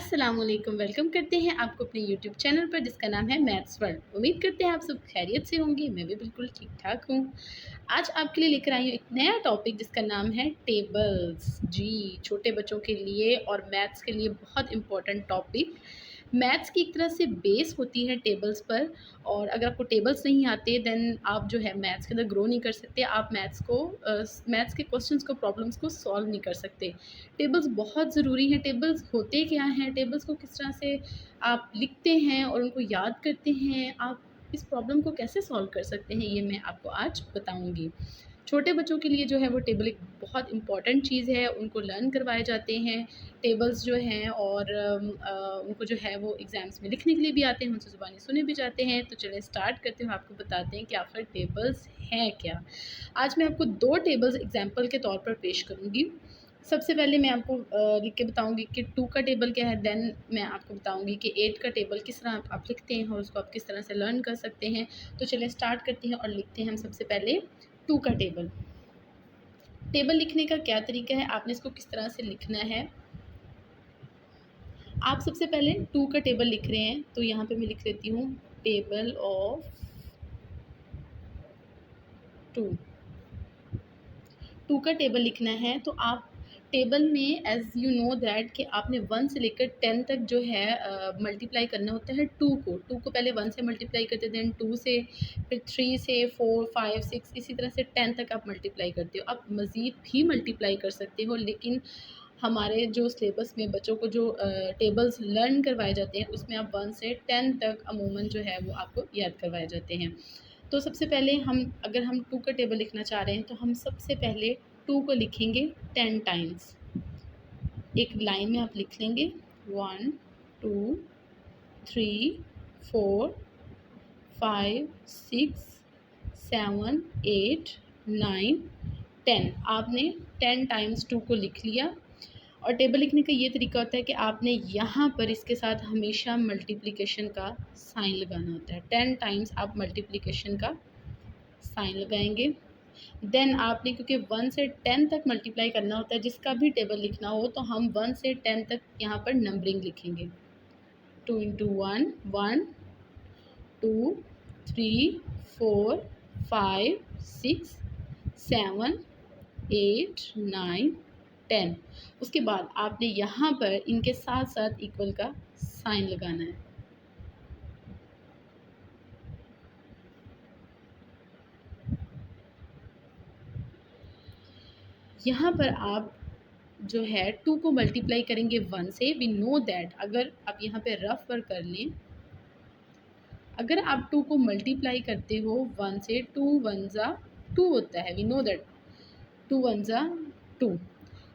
अस्सलामुअलैकुम। वेलकम करते हैं आपको अपने यूट्यूब चैनल पर जिसका नाम है मैथ्स वर्ल्ड। उम्मीद करते हैं आप सब खैरियत से होंगे। मैं भी बिल्कुल ठीक ठाक हूँ। आज आपके लिए लेकर आई हूँ एक नया टॉपिक जिसका नाम है टेबल्स। जी, छोटे बच्चों के लिए और मैथ्स के लिए बहुत इम्पोर्टेंट टॉपिक। मैथ्स की एक तरह से बेस होती है टेबल्स पर, और अगर आपको टेबल्स नहीं आते देन आप जो है मैथ्स के अंदर ग्रो नहीं कर सकते। आप मैथ्स के क्वेश्चंस को, प्रॉब्लम्स को सॉल्व नहीं कर सकते। टेबल्स बहुत ज़रूरी हैं। टेबल्स होते क्या हैं, टेबल्स को किस तरह से आप लिखते हैं और उनको याद करते हैं, आप इस प्रॉब्लम को कैसे सॉल्व कर सकते हैं, ये मैं आपको आज बताऊंगी। छोटे बच्चों के लिए जो है वो टेबल एक बहुत इम्पॉर्टेंट चीज़ है। उनको लर्न करवाए जाते हैं टेबल्स जो हैं, और उनको जो है वो एग्ज़ाम्स में लिखने के लिए भी आते हैं, उनसे ज़ुबानी सुने भी जाते हैं। तो चलिए स्टार्ट करते हैं, आपको बताते हैं कि आखिर टेबल्स हैं क्या। आज मैं आपको दो टेबल्स एग्जाम्पल के तौर पर पेश करूँगी। सबसे पहले मैं आपको लिख के बताऊँगी कि 2 का टेबल क्या है, देन मैं आपको बताऊँगी कि 8 का टेबल किस तरह आप लिखते हैं और उसको आप किस तरह से लर्न कर सकते हैं। तो चलिए स्टार्ट करते हैं और लिखते हैं हम सबसे पहले 2 का टेबल। टेबल लिखने का क्या तरीका है, आपने इसको किस तरह से लिखना है। आप सबसे पहले 2 का टेबल लिख रहे हैं तो यहाँ पे मैं लिख लेती हूँ टेबल ऑफ 2। 2 का टेबल लिखना है तो आप टेबल में एज़ यू नो दैट कि आपने 1 से लेकर 10 तक जो है मल्टीप्लाई करना होता है 2 को। 2 को पहले 1 से मल्टीप्लाई करते हैं, देन 2 से, फिर 3 से, 4, 5, 6, इसी तरह से 10 तक आप मल्टीप्लाई करते हो। आप मज़ीद भी मल्टीप्लाई कर सकते हो, लेकिन हमारे जो सिलेबस में बच्चों को जो टेबल्स लर्न करवाए जाते हैं उसमें आप 1 से 10 तक अमूमन जो है वो आपको याद करवाए जाते हैं। तो सबसे पहले अगर हम 2 का टेबल लिखना चाह रहे हैं तो हम सबसे पहले 2 को लिखेंगे 10 टाइम्स। एक लाइन में आप लिख लेंगे 1, 2, 3, 4, 5, 6, 7, 8, 9, 10। आपने 10 टाइम्स 2 को लिख लिया। और टेबल लिखने का ये तरीका होता है कि आपने यहाँ पर इसके साथ हमेशा मल्टीप्लिकेशन का साइन लगाना होता है। 10 टाइम्स आप मल्टीप्लिकेशन का साइन लगाएंगे। देन आपने, क्योंकि 1 से 10 तक मल्टीप्लाई करना होता है, जिसका भी टेबल लिखना हो तो हम 1 से 10 तक यहाँ पर नंबरिंग लिखेंगे। 2 इंटू 1, 1, 2, 3, 4, 5, 6, 7, 8, 9, 10। उसके बाद आपने यहाँ पर इनके साथ साथ इक्वल का साइन लगाना है। यहाँ पर आप जो है 2 को मल्टीप्लाई करेंगे 1 से। वी नो दैट, अगर आप यहाँ पे रफ वर्क कर लें, अगर आप 2 को मल्टीप्लाई करते हो 1 से, 2 1 ज़ा 2 होता है। वी नो दैट 2 1 ज़ा 2।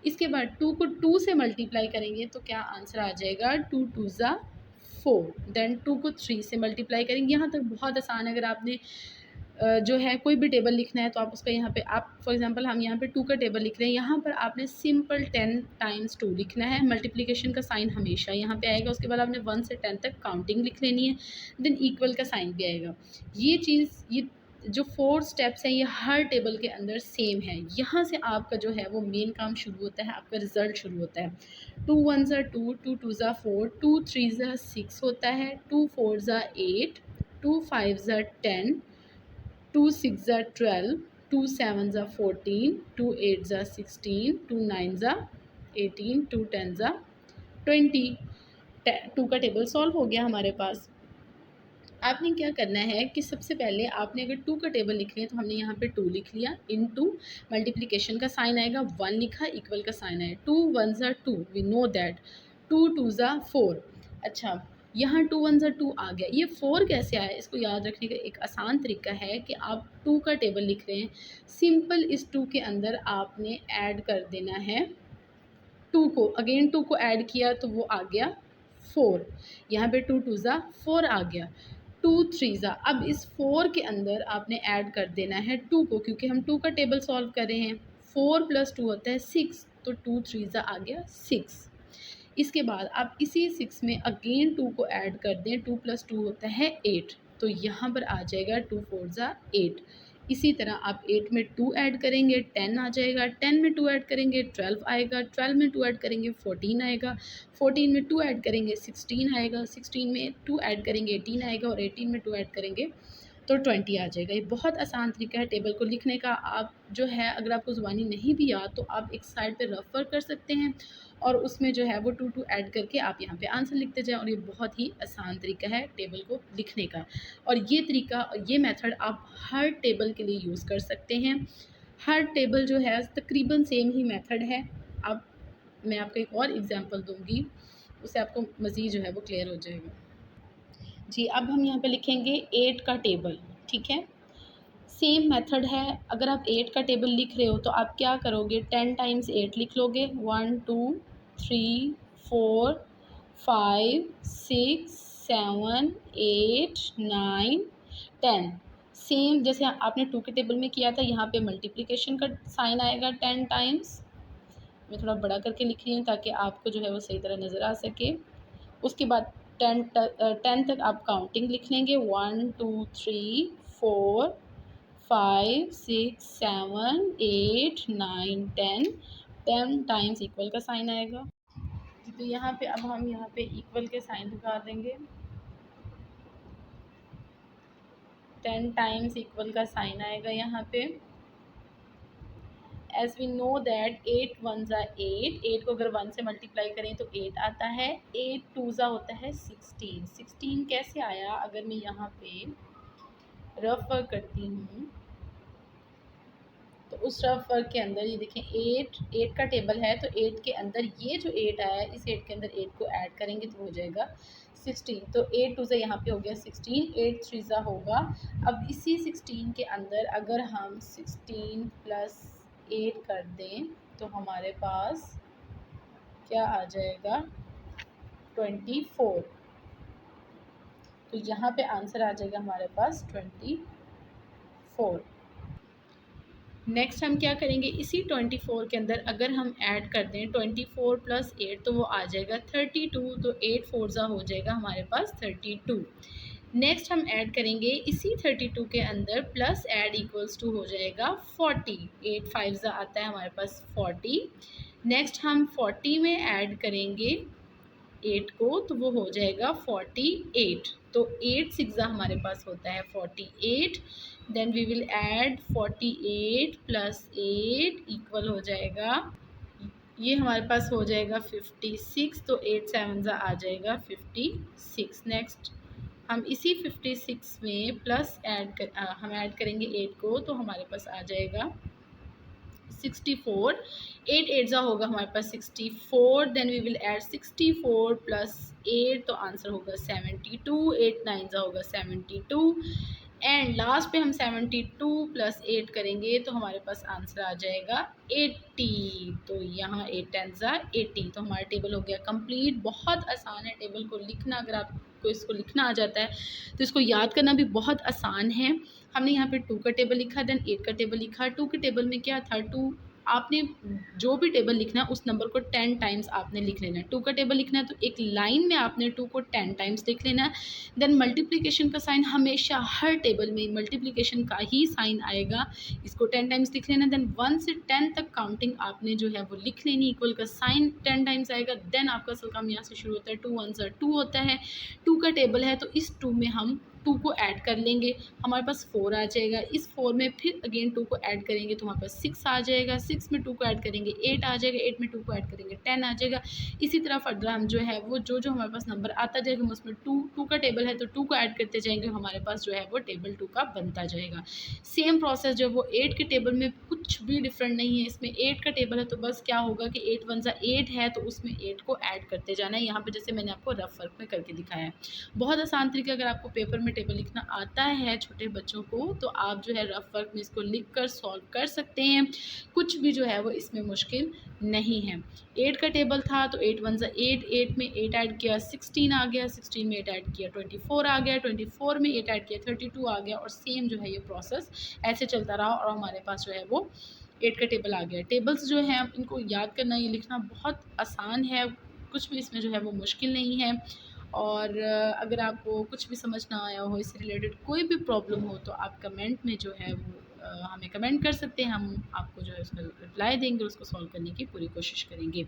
इसके बाद 2 को 2 से मल्टीप्लाई करेंगे तो क्या आंसर आ जाएगा, 2 2 ज़ा 4। देन 2 को 3 से मल्टीप्लाई करेंगे। यहाँ तक बहुत आसान है। अगर आपने जो है कोई भी टेबल लिखना है तो आप उसका यहाँ पे, आप फॉर एग्जांपल हम यहाँ पे 2 का टेबल लिख रहे हैं, यहाँ पर आपने सिंपल 10 टाइम्स 2 लिखना है। मल्टीप्लिकेशन का साइन हमेशा यहाँ पे आएगा। उसके बाद आपने 1 से 10 तक काउंटिंग लिख लेनी है, देन इक्वल का साइन भी आएगा। ये जो 4 स्टेप्स हैं ये हर टेबल के अंदर सेम है। यहाँ से आपका जो है वो मेन काम शुरू होता है, आपका रिजल्ट शुरू होता है। 2 1 ज़ा 2, 2 2 ज़ा 4, 2 3 ज़ा 6 होता है, 2 4 ज़ा 8, 2 5 ज़ा 10, 2 6 ज़ा 12, 2 7 ज़ा 14, 2 8 ज़ा 16, 2 9 ज़ा 18, 2 10 ज़ा 20। 2 का टेबल सॉल्व हो गया हमारे पास। आपने क्या करना है कि सबसे पहले आपने अगर 2 का टेबल लिख लिया तो हमने यहाँ पे 2 लिख लिया, इनटू मल्टीप्लिकेशन का साइन आएगा, 1 लिखा, इक्वल का साइन आएगा। 2 1 ज़ा 2, वी नो दैट। 2 2 ज़ा 4। अच्छा, यहाँ 2 1 ज़ा 2 आ गया। ये 4 कैसे आया, इसको याद रखने का एक आसान तरीका है कि आप 2 का टेबल लिख रहे हैं, सिंपल इस 2 के अंदर आपने ऐड कर देना है 2 को। अगेन 2 को ऐड किया तो वो आ गया 4। यहाँ पे 2 2 ज़ा 4 आ गया, 2 3 ज़ा। अब इस 4 के अंदर आपने ऐड कर देना है 2 को, क्योंकि हम 2 का टेबल सॉल्व कर रहे हैं। 4 + 2 होता है 6, तो 2 3 ज़ा आ गया 6। इसके बाद आप इसी 6 में अगेन 2 को ऐड कर दें, 2 + 2 होता है 8, तो यहाँ पर आ जाएगा 2 4 ज़ा 8। इसी तरह आप 8 में 2 ऐड करेंगे 10 आ जाएगा, 10 में 2 ऐड करेंगे 12 आएगा, 12 में 2 ऐड करेंगे 14 आएगा, 14 में 2 ऐड करेंगे 16 आएगा, 16 में 2 ऐड करेंगे 18 आएगा और 18 में 2 ऐड करेंगे तो 20 आ जाएगा। ये बहुत आसान तरीका है टेबल को लिखने का। आप जो है अगर आपको ज़ुबानी नहीं भी याद तो आप एक साइड पे रफ वर्क कर सकते हैं और उसमें जो है वो 2 ऐड करके आप यहाँ पे आंसर लिखते जाएं और ये बहुत ही आसान तरीका है टेबल को लिखने का। और ये तरीका, ये मेथड आप हर टेबल के लिए यूज़ कर सकते हैं। हर टेबल जो है तकरीबन सेम ही मेथड है। अब मैं आपको एक और एग्जांपल दूंगी, उससे आपको मज़ीद जो है वो क्लियर हो जाएगा। जी, अब हम यहाँ पे लिखेंगे 8 का टेबल, ठीक है। सेम मेथड है। अगर आप 8 का टेबल लिख रहे हो तो आप क्या करोगे, 10 टाइम्स 8 लिख लोगे, 1 2 3 4 5 6 7 8 9 10। सेम जैसे आपने 2 के टेबल में किया था, यहाँ पे मल्टीप्लिकेशन का साइन आएगा 10 टाइम्स। मैं थोड़ा बड़ा करके लिख रही हूँ ताकि आपको जो है वो सही तरह नज़र आ सके। उसके बाद 10 तक आप काउंटिंग लिख लेंगे, 1 2 3 4 5 6 7 8 9 10। 10 टाइम्स इक्वल का साइन आएगा। तो यहाँ पे अब हम यहाँ पे इक्वल के साइन लगा देंगे। 10 टाइम्स इक्वल का साइन आएगा यहाँ पे। एज वी नो दैट 8 1 ज़ा 8, 8 को अगर 1 से मल्टीप्लाई करें तो 8 आता है, 8 2 ज़ा होता है 16। 16 कैसे आया, अगर मैं यहाँ पे रफ वर्क करती हूँ तो उस रफ वर्क के अंदर ये देखें 8 का टेबल है तो 8 के अंदर ये जो 8 आया है इस 8 के अंदर 8 को ऐड करेंगे तो हो जाएगा 16। तो 8 2 ज़ा यहाँ पे हो गया 16, 8 3 ज़ा होगा। अब इसी 16 के अंदर अगर हम 16 प्लस 8 कर दें तो हमारे पास क्या आ जाएगा, 24। तो यहाँ पे आंसर आ जाएगा हमारे पास 24। नेक्स्ट हम क्या करेंगे, इसी 24 के अंदर अगर हम ऐड कर दें 24 प्लस 8 तो वो आ जाएगा 32। तो 8 4 ज़ा हो जाएगा हमारे पास 32। नेक्स्ट हम ऐड करेंगे इसी 32 के अंदर प्लस ऐड इक्वल्स टू हो जाएगा 40। 8 5 ज़ा आता है हमारे पास 40। नेक्स्ट हम 40 में ऐड करेंगे 8 को तो वो हो जाएगा 48। तो 8 6 हमारे पास होता है 48। Then we will add 48 plus 8 equal हो जाएगा, ये हमारे पास हो जाएगा 56। तो 8 7 आ जाएगा 56। नेक्स्ट हम इसी 56 में प्लस हम ऐड करेंगे 8 को तो हमारे पास आ जाएगा 64। 8 8 ज़ा होगा हमारे पास 64। Then we will add 64 plus 8 तो आंसर होगा 72। 8 9 ज़ा होगा 72 एंड लास्ट पे हम 72 प्लस 8 करेंगे तो हमारे पास आंसर आ जाएगा 80। तो यहाँ 8 10 ज़ा 80। तो हमारा टेबल हो गया कंप्लीट। बहुत आसान है टेबल को लिखना, अगर आपको इसको लिखना आ जाता है तो इसको याद करना भी बहुत आसान है। हमने यहाँ पे 2 का टेबल लिखा, देन 8 का टेबल लिखा। 2 के टेबल में क्या था, 2 आपने जो भी टेबल लिखना है उस नंबर को 10 टाइम्स आपने लिख लेना है। 2 का टेबल लिखना है तो एक लाइन में आपने 2 को 10 टाइम्स लिख लेना है। देन मल्टीप्लिकेशन का साइन हमेशा हर टेबल में मल्टीप्लिकेशन का ही साइन आएगा, इसको 10 टाइम्स लिख लेना। देन 1 से 10 तक काउंटिंग आपने जो है वो लिख लेनी, इक्वल का साइन 10 टाइम्स आएगा। देन आपका असल काम यहाँ से शुरू होता है, 2 1 2 होता है। 2 का टेबल है तो इस 2 में हम 2 को ऐड कर लेंगे, हमारे पास 4 आ जाएगा। इस 4 में फिर अगेन 2 को ऐड करेंगे तो हमारे पास 6 आ जाएगा। 6 में 2 को ऐड करेंगे 8 आ जाएगा। 8 में 2 को ऐड करेंगे 10 आ जाएगा। इसी तरह फर्दर हम जो है वो जो हमारे पास नंबर आता जाएगा हम उसमें 2 का टेबल है तो 2 को ऐड करते जाएंगे, हमारे पास जो है वो टेबल 2 का बनता जाएगा। सेम प्रोसेस जो वो 8 के टेबल में कुछ भी डिफरेंट नहीं है। इसमें 8 का टेबल है तो बस क्या होगा कि 8 1 ज़ा 8 है तो उसमें 8 को ऐड करते जाना है, यहाँ पे जैसे मैंने आपको रफ वर्क में करके दिखाया है। बहुत आसान तरीका, अगर आपको पेपर में टेबल लिखना आता है छोटे बच्चों को तो आप जो है रफ वर्क में इसको लिख कर सॉल्व कर सकते हैं। कुछ भी जो है वो इसमें मुश्किल नहीं है। 8 का टेबल था तो 8 1 ज़ा 8, 8 में 8 ऐड किया 16 आ गया, 16 में 8 ऐड किया 24 आ गया, 24 में 8 ऐड किया 32 आ गया और सेम जो है ये प्रोसेस ऐसे चलता रहा और हमारे पास जो है वो 8 का टेबल आ गया। टेबल्स जो हैं इनको याद करना, ये लिखना बहुत आसान है, कुछ भी इसमें जो है वो मुश्किल नहीं है। और अगर आपको कुछ भी समझ ना आया हो, इससे रिलेटेड कोई भी प्रॉब्लम हो तो आप कमेंट में जो है वो हमें कमेंट कर सकते हैं, हम आपको जो है उसका रिप्लाई देंगे, उसको सॉल्व करने की पूरी कोशिश करेंगे।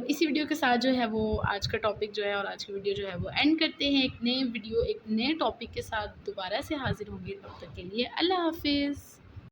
इसी वीडियो के साथ जो है वो आज का टॉपिक जो है और आज की वीडियो जो है वो एंड करते हैं। एक नए वीडियो एक नए टॉपिक के साथ दोबारा से हाजिर होंगे, तब तक के लिए अल्लाह हाफिज़।